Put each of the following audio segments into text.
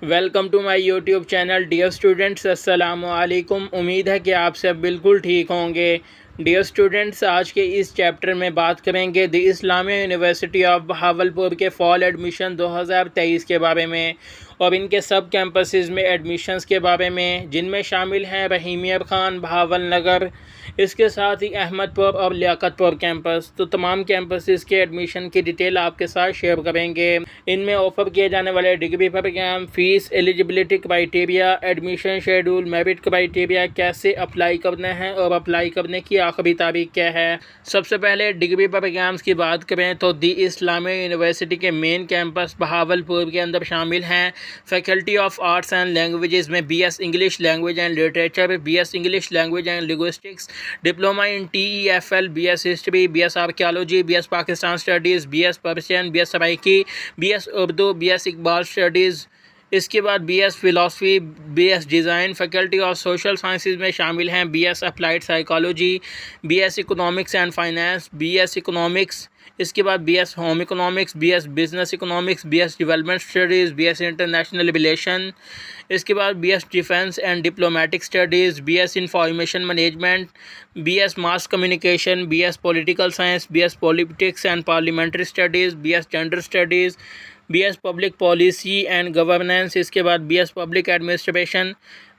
Welcome to my YouTube channel dear students. अस्सलाम वालेकुम। उम्मीद है कि आप सब बिल्कुल ठीक होंगे। डियर स्टूडेंट्स, आज के इस चैप्टर में बात करेंगे the Islamia university of Bahawalpur के फॉल एडमिशन 2023 के बारे में और इनके सब कैंपसेस में एडमिशन्स के बारे में, जिनमें शामिल हैं रहीमिया खान, बहावल नगर, इसके साथ ही अहमदपुर और लियाकतपुर कैंपस। तो तमाम कैंपसेस के एडमिशन की डिटेल आपके साथ शेयर करेंगे। इनमें ऑफर किए जाने वाले degree programme, fees, eligibility criteria, admission schedule, merit criteria, कैसे अप्लाई करना है और अप्लाई करने की आखिरी तारीख क्या है। सबसे पहले डिग्री प्रोग्राम्स की बात करें तो दी इस्लामिया यूनिवर्सिटी के मेन कैंपस बहावलपुर के अंदर शामिल हैं faculty of arts and languages में BS English language and literature, BS English language and linguistics, diploma in TEFL, BS history, BS archaeology, BS Pakistan studies, BS Persian, BS Saraiki, BS Urdu, BS Iqbal studies. इसके बाद BS philosophy, BS design. Faculty of social sciences में शामिल हैं BS applied psychology, BS economics and finance, BS economics. इसके बाद BS home economics, BS business economics, BS development studies, BS international relation. इसके बाद BS defence and diplomatic studies, BS information management, BS mass communication, BS political science, BS politics and parliamentary studies, BS gender studies, BS public policy and governance. इसके बाद BS public administration,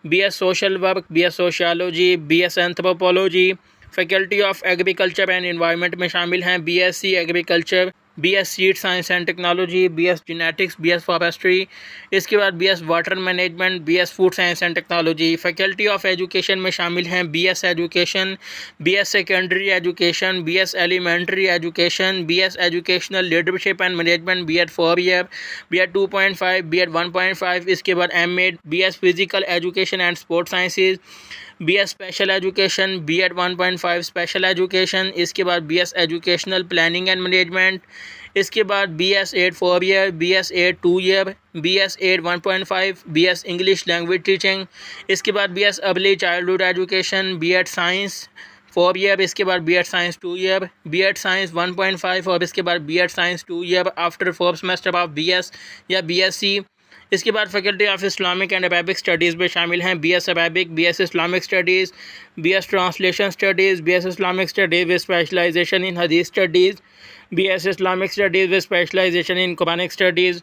BS social work, BS sociology, BS anthropology. Faculty of agriculture and environment में शामिल हैं BSc agriculture, BS seed science and technology, BS genetics, BS forestry. इसके बाद BS water management, BS food science and technology. Faculty of education में शामिल हैं BS education, BS secondary education, BS elementary education, BS educational leadership and management, B.Ed 4 year, B.Ed 2.5, B.Ed 1.5। इसके बाद M.Ed, BS physical education and sport sciences, BS special education, B.Ed 1.5 special education. इसके बाद BS educational planning and management. इसके बाद BS 8 4 year, BS 8 2 year, BS 8 1.5, BS English language teaching. इसके बाद BS early childhood education, B.Ed science 4 year. इसके बाद B.Ed science 2 year, B.Ed science 1.5 और इसके बाद B.Ed science 2 year after 4th semester of BS या BSc। इसके बाद faculty of Islamic and Arabic studies में शामिल हैं BS Arabic, BS Islamic studies, BS translation studies, BS Islamic studies with specialisation in हदीस studies, BS Islamic studies with specialisation in Quranic studies.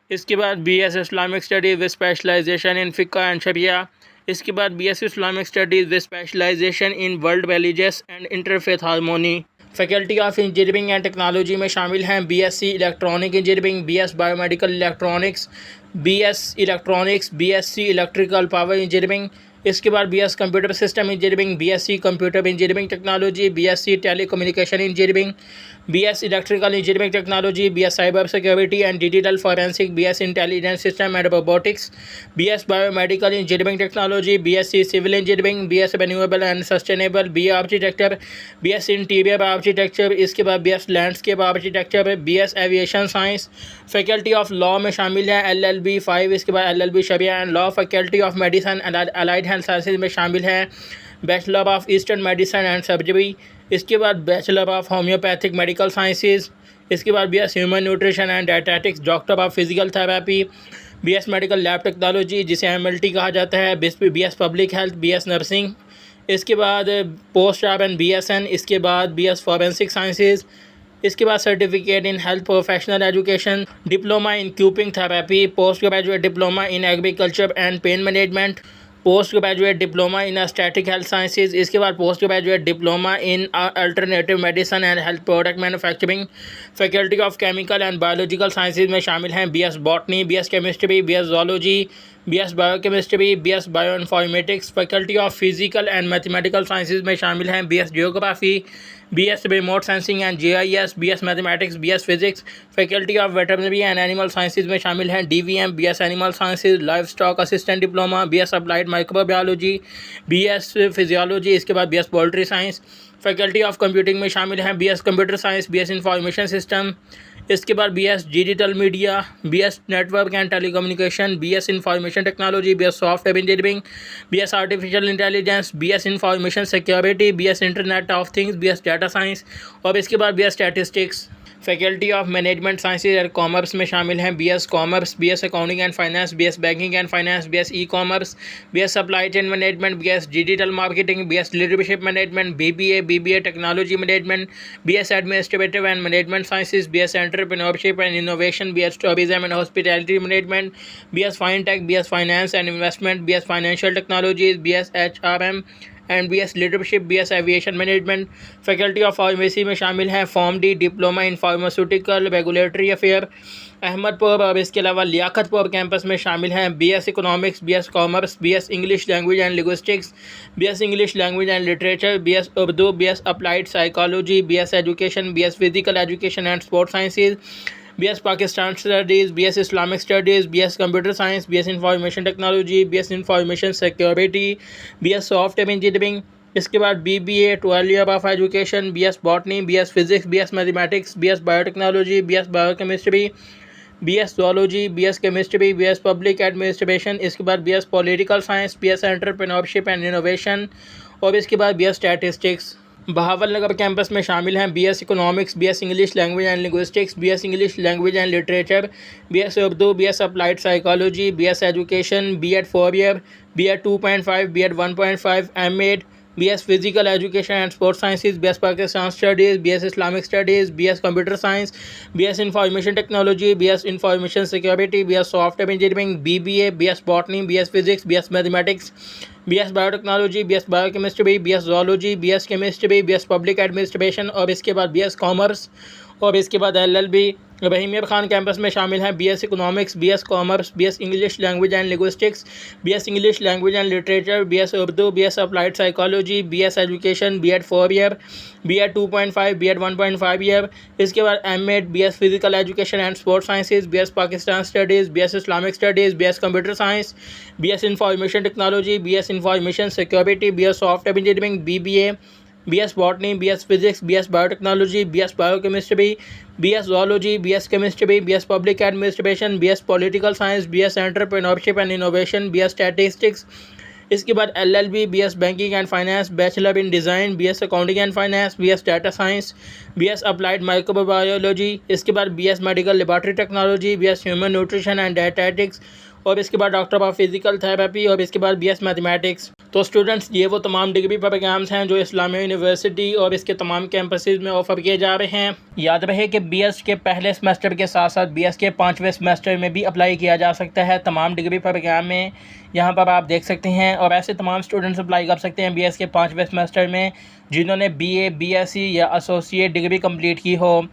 इसके बाद BS Islamic studies with specialisation in फ़िक़्ह and शरिया। इसके बाद BS Islamic studies with specialisation in world religious and interfaith harmony. Faculty of engineering and technology में शामिल हैं BSc electronic engineering, BS biomedical electronics, BS electronics, BSc electrical power engineering. इसके बाद BS computer system engineering, BSc computer engineering technology, BSc telecommunication engineering, BS electrical engineering technology, BS cyber security and digital forensic, BS intelligence system and robotics, BS biomedical engineering technology, BSc civil engineering, BS renewable and sustainable, BA architecture, BS interior architecture. इसके बाद BS landscape architecture, BS aviation science. Faculty of law में शामिल है LLB 5। इसके बाद LLB शरिया and law. Faculty of medicine and allied health sciences में शामिल हैं bachelor of eastern medicine and surgery. इसके बाद bachelor of homoeopathic medical sciences. इसके बाद BS human nutrition and dietetics, doctor of physical therapy, BS medical lab technology जिसे MLT कहा जाता है, BS public health, BS nursing. इसके बाद पोस्ट जॉब एंड BSN। इसके बाद BS फॉरेंसिक साइंसेज। इसके बाद certificate in health professional education, diploma in cupping therapy, post graduate diploma in agriculture and pain management, post graduate diploma in static health sciences. इसके बाद post graduate diploma in alternative medicine and health product manufacturing. Faculty of chemical and biological sciences में शामिल हैं BS botany, BS chemistry, BS zoology, BS biochemistry, BS bioinformatics. Faculty of physical and mathematical sciences में शामिल हैं BS geography, BS remote sensing and GIS, BS mathematics, BS physics. Faculty of veterinary and animal sciences में शामिल हैं DVM, BS animal sciences, life stock assistant diploma, BS applied microbiology, BS physiology. इसके बाद BS poultry science. Faculty of computing में शामिल हैं BS computer science, BS information system. इसके बाद BS digital media, BS network and telecommunication, BS information technology, BS software engineering, BS artificial intelligence, BS information security, BS internet of things, BS data science और इसके बाद BS statistics. Faculty of management sciences and commerce में शामिल हैं BS commerce, BS accounting and finance, BS banking and finance, BS e commerce, BS supply chain management, BS digital marketing, BS leadership management, BBA technology management, BS administrative and management sciences, BS entrepreneurship and innovation, BS tourism and hospitality management, BS फाइनटेक, BS finance and investment, BS financial technologies, BS HRM and BS leadership, BS aviation management. Faculty of pharmacy में शामिल हैं pharm D diploma in pharmaceutical regulatory affair Ahmadpur, और इसके अलावा Liaquatpur campus में शामिल हैं BS economics, BS commerce, BS English language and linguistics, BS English language and literature, BS Urdu, BS applied psychology, BS education, BS physical education and sport sciences, BS Pakistan studies, BS Islamic studies, BS computer science, BS information technology, BS information security, BS software engineering. इसके बाद BBA 12 year of education, BS botany, BS physics, BS mathematics, BS biotechnology, BS biochemistry, BS zoology, BS chemistry, BS public administration. इसके बाद BS political science, BS entrepreneurship and innovation, और इसके बाद BS statistics. Bahawal नगर campus में शामिल हैं BS economics, BS English language and linguistics, BS English language and literature, BS Urdu, BS applied psychology, BS education, B.Ed 4 year, B.Ed 2.5, B.Ed 1.5, M.Ed, BS physical education and sports sciences, BS Pakistan studies, BS Islamic studies, BS computer science, BS information technology, BS information security, BS software engineering, BBA, BS botany, BS physics, BS mathematics, BS biotechnology, BS biochemistry, BS zoology, BS chemistry, BS public administration, और इसके बाद BS commerce, और इसके बाद LLB। Rahimiya Khan campus में शामिल हैं BS economics, BS commerce, BS English language and linguistics, BS English language and literature, BS Urdu, BS applied psychology, BS education, B.Ed 4 year, B.Ed 2.5, B.Ed 1.5 year. इसके बाद M.Ed, BS physical education and sports sciences, BS Pakistan studies, BS Islamic studies, BS computer science, BS information technology, BS information security, BS software engineering, BBA, BS botany, BS physics, BS biotechnology, BS biochemistry, BS zoology, BS chemistry, BS public administration, BS political science, BS entrepreneurship and innovation, BS statistics. इसके बाद LLB, BS banking and finance, bachelor in design, BS accounting and finance, BS data science, BS applied microbiology. इसके बाद BS medical laboratory technology, BS human nutrition and dietetics, और इसके बाद doctor of physical therapy, और इसके बाद BS mathematics. तो students, ये वो तमाम डिग्री प्रोग्राम्स हैं जो इस्लामिया यूनिवर्सिटी और इसके तमाम कैंपसेस में ऑफ़र किए जा रहे हैं। याद रहे कि BS के पहले सेमेस्टर के साथ साथ BS के 5वें सेमेस्टर में भी अप्लाई किया जा सकता है तमाम डिग्री प्रोग्राम में। यहाँ पर आप देख सकते हैं, और ऐसे तमाम स्टूडेंट्स अप्लाई कर सकते हैं BS के 5वें सेमेस्टर में जिन्होंने BA, BSc या एसोसिएट डिग्री कंप्लीट की हो।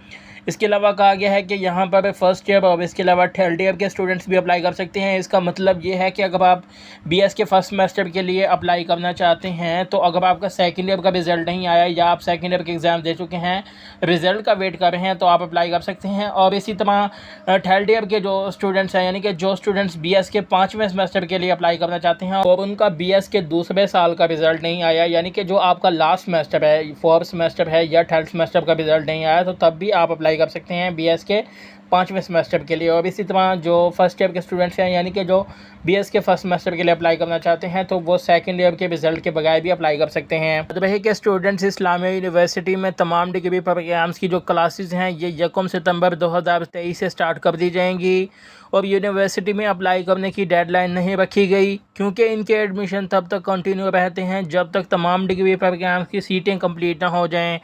इसके अलावा कहा गया है कि यहाँ पर फर्स्ट ईयर और इसके अलावा थर्ड ईयर के स्टूडेंट्स भी अप्लाई कर सकते हैं। इसका मतलब ये है कि अगर आप BS के फर्स्ट सेमेस्टर के लिए अप्लाई करना चाहते हैं, तो अगर आपका सेकंड ईयर का रिज़ल्ट नहीं आया या आप सेकंड ईयर के एग्ज़ाम दे चुके हैं, रिज़ल्ट का वेट कर रहे हैं, तो आप अप्लाई कर सकते हैं। और इसी तरह थर्ड ईयर के जो स्टूडेंट्स हैं, यानी कि जो स्टूडेंट्स BS के 5वें सेमेस्टर के लिए अप्लाई करना चाहते हैं और उनका BS के दूसरे साल का रिज़ल्ट नहीं आया, यानी कि जो आपका लास्ट सेमेस्टर है, फोर्थ सेमेस्टर है या थर्ड सेमेस्टर का रिज़ल्ट नहीं आया, तो तब भी आप अप्लाई कर सकते हैं BS के 5वें सेमेस्टर के लिए। और इसी तरह जो फर्स्ट ईयर के स्टूडेंट्स हैं, यानी कि जो BS के फर्स्ट सेमेस्टर के लिए अप्लाई करना चाहते हैं, तो वो सेकंड ईयर के रिजल्ट के बगैर भी अप्लाई कर सकते हैं। याद रहे कि स्टूडेंट्स इस्लामिया यूनिवर्सिटी में तमाम डिग्री प्रोग्राम्स की जो क्लासेस हैं ये 1 सितंबर 2023 से स्टार्ट कर दी जाएंगी, और यूनिवर्सिटी में अप्लाई करने की डेडलाइन नहीं रखी गई, क्योंकि इनके एडमिशन तब तक कंटिन्यू रहते हैं जब तक तमाम डिग्री प्रोग्राम्स की सीटें कंप्लीट ना हो जाएं।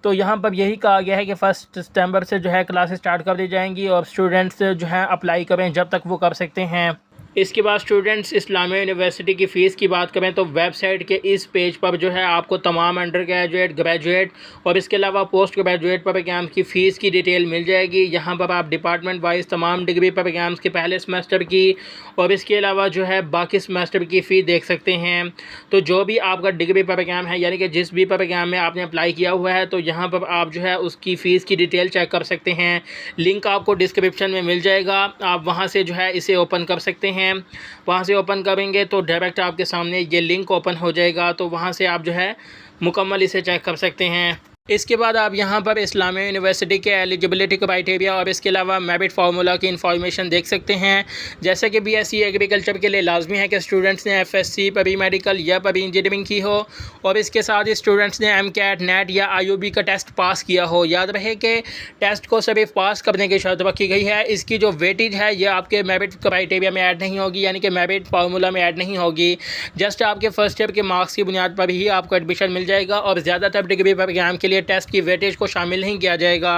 तो यहाँ पर यही कहा गया है कि 1 सितंबर से जो है क्लासेस स्टार्ट कर दी जाएंगी, और स्टूडेंट्स जो है अप्लाई करें जब तक वो कर सकते हैं। इसके बाद स्टूडेंट्स इस्लामिया यूनिवर्सिटी की फ़ीस की बात करें तो वेबसाइट के इस पेज पर जो है आपको तमाम अंडर ग्रेजुएट, ग्रेजुएट और इसके अलावा पोस्ट ग्रेजुएट प्रोग्राम की फ़ीस की डिटेल मिल जाएगी। यहाँ पर आप डिपार्टमेंट वाइज तमाम डिग्री प्रोग्राम्स के पहले सेमेस्टर की और इसके अलावा जो है बाकी सेमेस्टर की फ़ी देख सकते हैं। तो जो भी आपका डिग्री प्रोग्राम है, यानी कि जिस भी प्रोग्राम में आपने अप्लाई किया हुआ है, तो यहाँ पर आप जो है उसकी फ़ीस की डिटेल चेक कर सकते हैं। लिंक आपको डिस्क्रिप्शन में मिल जाएगा, आप वहाँ से जो है इसे ओपन कर सकते हैं। वहाँ से ओपन करेंगे तो डायरेक्ट आपके सामने ये लिंक ओपन हो जाएगा, तो वहाँ से आप जो है मुकम्मल इसे चेक कर सकते हैं। इसके बाद आप यहाँ पर इस्लामिया यूनिवर्सिटी के एलिजिबिलिटी क्राइटेरिया और इसके अलावा मेरिट फार्मूला की इन्फॉर्मेशन देख सकते हैं। जैसे कि बीएससी एग्रीकल्चर के लिए लाजमी है कि स्टूडेंट्स ने एफएससी, परी मेडिकल या परी इंजीनियरिंग की हो और इसके साथ ही स्टूडेंट्स ने एमकैट, नेट या आईयूबी का टेस्ट पास किया हो। याद रहे कि टेस्ट को सिर्फ पास करने की शर्त रखी गई है। इसकी जो वेटेज है ये आपके मेरिट क्राइटेरिया में ऐड नहीं होगी, यानी कि मेरिट फार्मूला में ऐड नहीं होगी। जस्ट आपके फर्स्ट ईयर के मार्क्स की बुनियाद पर ही आपको एडमिशन मिल जाएगा और ज़्यादातर डिग्री प्रोग्राम के लिए टेस्ट की वेटेज को शामिल नहीं किया जाएगा।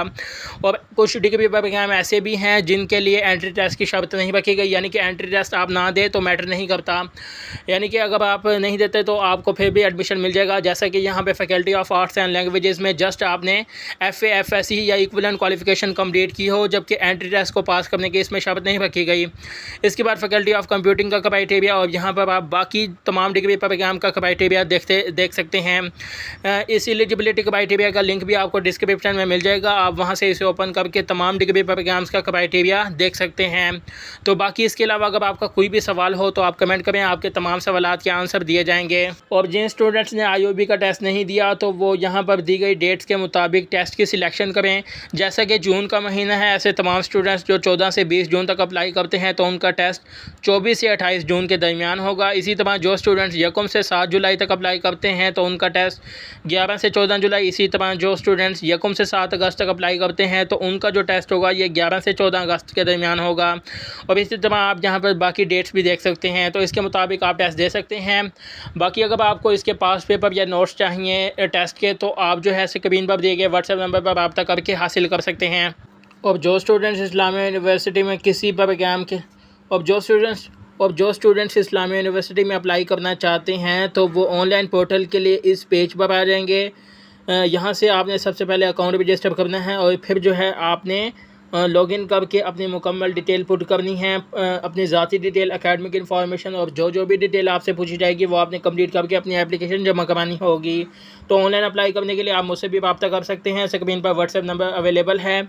और कुछ डिग्री प्रोग्राम ऐसे भी हैं जिनके लिए एंट्री टेस्ट की शर्त नहीं रखी गई, यानी कि एंट्री टेस्ट आप ना दें तो मैटर नहीं करता, यानी कि अगर आप नहीं देते तो आपको फिर भी एडमिशन मिल जाएगा। जैसा कि यहाँ पे faculty of arts and languages में जस्ट आपने FA, FSC या इक्विवेलेंट क्वालिफिकेशन कंप्लीट की हो, जबकि एंट्री टेस्ट को पास करने की इसमें शर्त नहीं रखी गई। इसके बाद फैकल्टी ऑफ कंप्यूटिंग का क्राइटेरिया और यहाँ पर आप बाकी तमाम डिग्री प्रोग्राम का क्राइटेरिया देख सकते हैं। इस एलिजिबिलिटी क्राइटेरिया का लिंक भी आपको डिस्क्रिप्शन में मिल जाएगा, आप वहां से इसे ओपन करके तमाम डिग्री प्रोग्राम्स का क्राइटेरिया देख सकते हैं। तो बाकी इसके अलावा अगर आपका कोई भी सवाल हो तो आप कमेंट करें, आपके तमाम सवालात के आंसर दिए जाएंगे। और जिन स्टूडेंट्स ने आईयूबी का टेस्ट नहीं दिया तो वो यहाँ पर दी गई डेट्स के मुताबिक टेस्ट की सिलेक्शन करें। जैसा कि जून का महीना है, ऐसे तमाम स्टूडेंट्स जो 14 से 20 जून तक अप्लाई करते हैं तो उनका टेस्ट 24 से 28 जून के दरमियान होगा। इसी तरह जो स्टूडेंट्स यकम से 7 जुलाई तक अप्लाई करते हैं तो उनका टेस्ट 11 से 14 जुलाई। इसी तरह जो स्टूडेंट्स यकम से 7 अगस्त तक अप्लाई करते हैं तो उनका जो टेस्ट होगा ये 11 से 14 अगस्त के दरमियान होगा। और इसी तरह आप यहाँ पर बाकी डेट्स भी देख सकते हैं, तो इसके मुताबिक आप टेस्ट दे सकते हैं। बाकी अगर आपको इसके पास पेपर या नोट्स चाहिए टेस्ट के तो आप जो है स्क्रीन पर दिए गए व्हाट्सएप नंबर पर रब्ता करके हासिल कर सकते हैं। और जो स्टूडेंट्स इस्लामिया यूनिवर्सिटी में किसी प्रोग्राम के और जो स्टूडेंट्स इस्लामिया यूनिवर्सिटी में अप्लाई करना चाहते हैं तो वो ऑनलाइन पोर्टल के लिए इस पेज पर आ जाएंगे। यहाँ से आपने सबसे पहले अकाउंट रजिस्टर करना है और फिर जो है आपने लॉगिन करके अपनी मुकम्मल डिटेल पुट करनी है, अपनी ज़ाती डिटेल, एकेडमिक इन्फॉर्मेशन और जो भी डिटेल आपसे पूछी जाएगी वो आपने कंप्लीट करके अपनी एप्लीकेशन जमा करवानी होगी। तो ऑनलाइन अप्लाई करने के लिए आप मुझसे भी रब्ता कर सकते हैं, स्क्रीन पर व्हाट्सएप नंबर अवेलेबल है।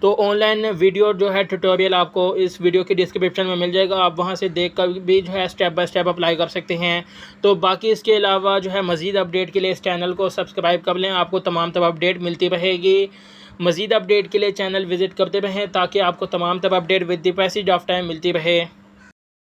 तो ऑनलाइन वीडियो जो है ट्यूटोरियल आपको इस वीडियो की डिस्क्रिप्शन में मिल जाएगा, आप वहां से देख कर भी जो है स्टेप बाय स्टेप अप्लाई कर सकते हैं। तो बाकी इसके अलावा जो है मज़ीद अपडेट के लिए इस चैनल को सब्सक्राइब कर लें, आपको तमाम तरह अपडेट मिलती रहेगी। मज़ीद अपडेट के लिए चैनल विज़िट करते रहें ताकि आपको तमाम तरह update with the passage of time मिलती रहे।